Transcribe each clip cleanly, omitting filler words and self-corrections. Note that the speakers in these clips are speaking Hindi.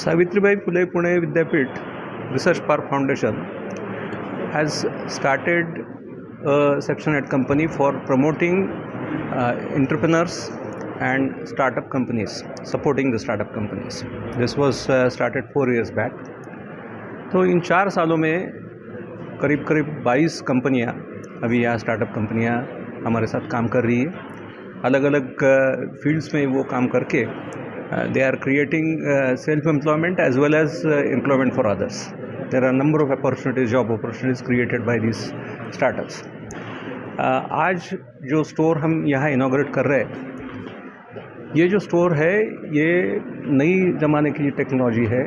Savitribai Phule Pune Vidyapith Research Park Foundation has started a section at company for promoting entrepreneurs and startup companies, supporting the startup companies. This was started 4 years back. तो इन 4 सालों में करीब 22 कंपनियां अभी यहाँ स्टार्टअप कंपनियां हमारे साथ काम कर रही है। अलग अलग फील्ड्स में वो काम करके they are creating self-employment as well as employment for others. There are a number of opportunities, job opportunities created by these startups. आज जो स्टोर हम यहाँ इनॉग्रेट कर रहे हैं, ये जो स्टोर है ये नई ज़माने की टेक्नोलॉजी है,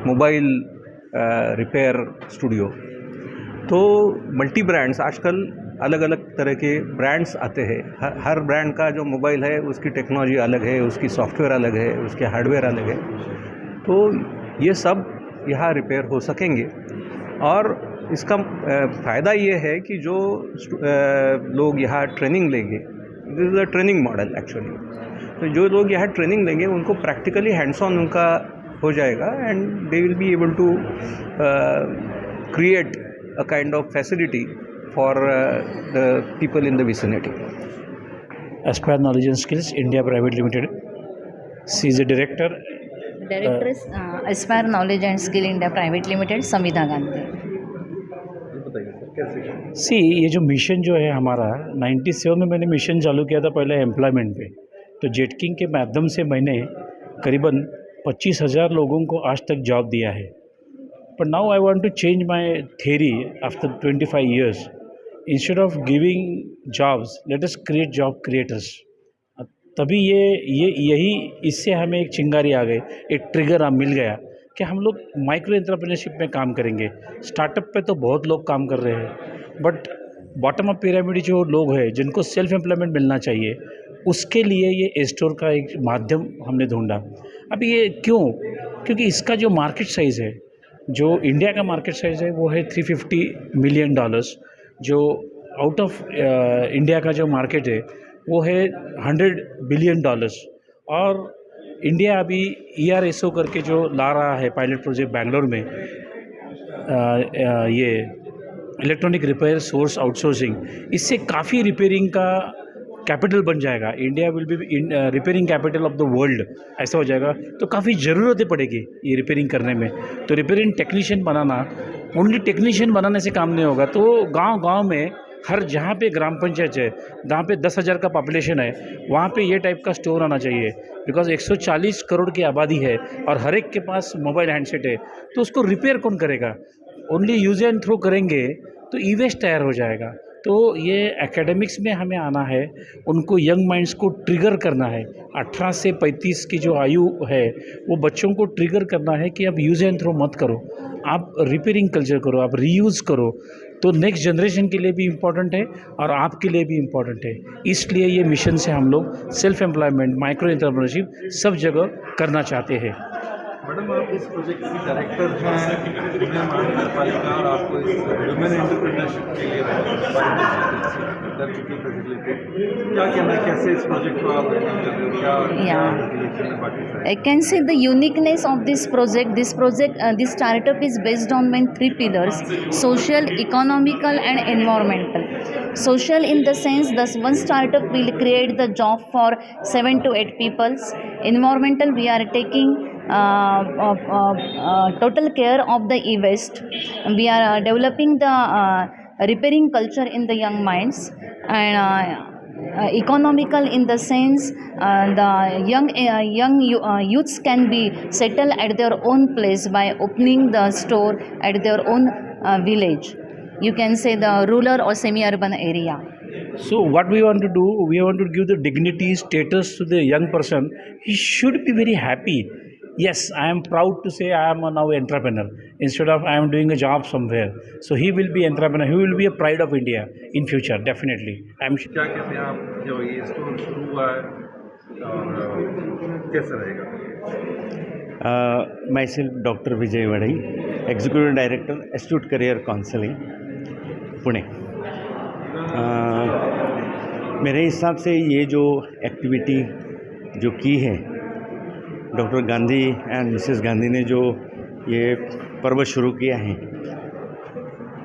मोबाइल रिपेयर स्टूडियो। तो मल्टी ब्रांड्स, आजकल अलग अलग तरह के ब्रांड्स आते हैं। हर ब्रांड का जो मोबाइल है उसकी टेक्नोलॉजी अलग है, उसकी सॉफ्टवेयर अलग है, उसके हार्डवेयर अलग है। तो ये सब यहाँ रिपेयर हो सकेंगे और इसका फ़ायदा ये है कि जो लोग यहाँ ट्रेनिंग लेंगे, this is a training model actually. तो जो लोग यहाँ ट्रेनिंग लेंगे उनको प्रैक्टिकली हैंड्स ऑन उनका हो जाएगा and they will be able to create a kind of facility for the people in the vicinity. Aspire Knowledge and Skills India Private Limited. She is a director. Director is Aspire Knowledge and Skill India Private Limited, समिधा गांधी। सी ये जो मिशन जो है हमारा 97 में मैंने मिशन चालू किया था पहले एम्प्लॉयमेंट पे। तो जेटकिंग के माध्यम से मैंने करीबन 25,000 लोगों को आज तक जॉब दिया है। But now I want to change my theory after 25 years. Instead of giving jobs, let us create job creators. तभी यही इससे हमें एक चिंगारी आ गई, एक ट्रिगर मिल गया कि हम लोग माइक्रो एंटरप्रेन्योरशिप में काम करेंगे। स्टार्टअप पे तो बहुत लोग काम कर रहे हैं, बट बॉटम अप पिरामिड जो लोग हैं जिनको सेल्फ एम्प्लॉयमेंट मिलना चाहिए, उसके लिए ये स्टोर का एक माध्यम हमने ढूंढा। अब ये क्यों? क्योंकि इसका जो मार्केट साइज़ है, जो इंडिया का मार्केट साइज़ है वो है $350 मिलियन। जो आउट ऑफ इंडिया का जो मार्केट है वो है $100 बिलियन। और इंडिया अभी ERSO करके जो ला रहा है पायलट प्रोजेक्ट बेंगलोर में, ये इलेक्ट्रॉनिक रिपेयर सोर्स आउटसोर्सिंग, इससे काफ़ी रिपेयरिंग का कैपिटल बन जाएगा। India will be repairing capital of the world, ऐसा हो जाएगा। तो काफ़ी ज़रूरतें पड़ेगी ये रिपेयरिंग करने में। तो रिपेयरिंग टेक्नीशियन बनाना, ओनली टेक्नीशियन बनाने से काम नहीं होगा। तो गांव-गांव में हर जहाँ पे ग्राम पंचायत है, जहाँ पे 10,000 का पॉपुलेशन है, वहाँ पे ये टाइप का स्टोर आना चाहिए। बिकॉज 140 करोड़ की आबादी है और हर एक के पास मोबाइल हैंडसेट है, तो उसको रिपेयर कौन करेगा? ओनली यूज एंड थ्रो करेंगे तो ई वेस्ट तैयार हो जाएगा। तो ये एकेडमिक्स में हमें आना है, उनको यंग माइंड्स को ट्रिगर करना है। 18 से 35 की जो आयु है वो बच्चों को ट्रिगर करना है कि आप यूज़ एंड थ्रो मत करो, आप रिपेयरिंग कल्चर करो, आप रीयूज़ करो। तो नेक्स्ट जनरेशन के लिए भी इम्पॉर्टेंट है और आपके लिए भी इम्पॉर्टेंट है। इसलिए ये मिशन से हम लोग सेल्फ एम्प्लॉयमेंट, माइक्रो एंटरप्रेन्योरशिप सब जगह करना चाहते हैं। मैडम, आप इस प्रोजेक्ट की डायरेक्टर हैं पुणे महानगर पालिका और आपको इस वुमेन एंटरप्रेन्योरशिप के लिए कर चुकी फैसिलिटेट, क्या कहना है, कैसे इस प्रोजेक्ट को आप हैंडल कर रहे हो? क्या I can say the uniqueness of this project, this startup is based on main 3 pillars: social, economical and environmental. Social in the sense that one startup will create the job for 7 to 8 people. Environmental, we are taking total care of the e-waste. We are developing the repairing culture in the young minds. And economical in the sense the young youths can be settled at their own place by opening the store at their own village. You can say the rural or semi-urban area. So what we want to do, we want to give the dignity, status to the young person. He should be very happy. Yes, I am proud to say I am now an entrepreneur instead of I am doing a job somewhere. So he will be entrepreneur. He will be a pride of India in future, definitely. I am. क्या कहते हैं आप, जो ये स्टोर शुरू हुआ है और कैसा रहेगा? Myself Dr. Vijay Vadai, Executive Director, Astute Career Counseling, Pune. मेरे हिसाब से ये जो एक्टिविटी जो की है doctor Gandhi and Mrs Gandhi ने जो ये पर्व शुरू किया है,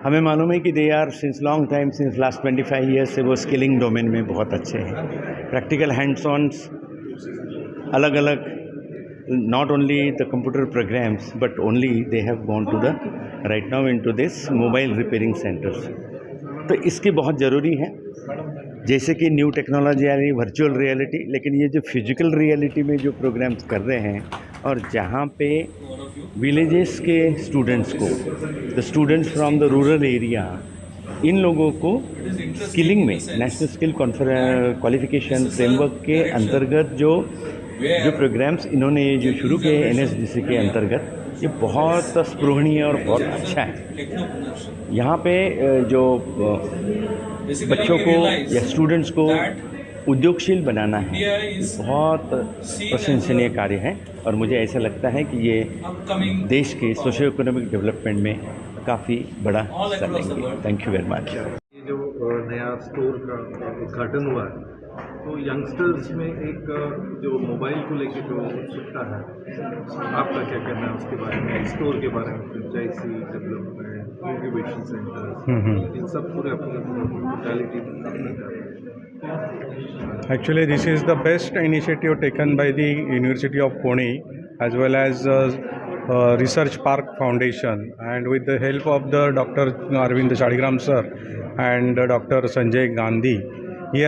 हमें मालूम है कि they are since long time, since last 25 years से वो स्किलिंग डोमेन में बहुत अच्छे हैं। प्रैक्टिकल हैंड्स ऑन्स अलग अलग, not only the computer programs but only they have gone to the right now into this mobile repairing centers। तो इसकी बहुत ज़रूरी है, जैसे कि न्यू टेक्नोलॉजी आ रही, वर्चुअल रियलिटी, लेकिन ये जो फिजिकल रियलिटी में जो प्रोग्राम्स कर रहे हैं और जहाँ पे विलेजेस के स्टूडेंट्स को, the students from the rural area, इन लोगों को स्किलिंग में नेशनल स्किल क्वालिफिकेशन फ्रेमवर्क के अंतर्गत जो प्रोग्राम्स इन्होंने जो शुरू किए NSDC के अंतर्गत, ये बहुत स्पृहणीय और बहुत अच्छा है। यहाँ पे जो बच्चों को या स्टूडेंट्स को उद्योगशील बनाना है, बहुत प्रशंसनीय कार्य है और मुझे ऐसा लगता है कि ये देश के सोशियो इकोनॉमिक डेवलपमेंट में काफ़ी बड़ा हिस्सा लेंगे। Thank you very much. ये जो नया स्टोर का उद्घाटन हुआ है, तो यंगस्टर्स में एक जो मोबाइल को लेके जो उत्सुकता है, आपका क्या कहना है उसके बारे में, स्टोर के बारे में, फ्रेंचाइजी डेवलपमेंट, इंक्यूबेशन सेंटर, इन सब पूरे अपनी टोटलिटी में? Actually, this is the best initiative taken by the University of Pune as well as Research Park Foundation, and with the help of the Dr. Arvind Shaligram sir and Dr. Sanjay Gandhi,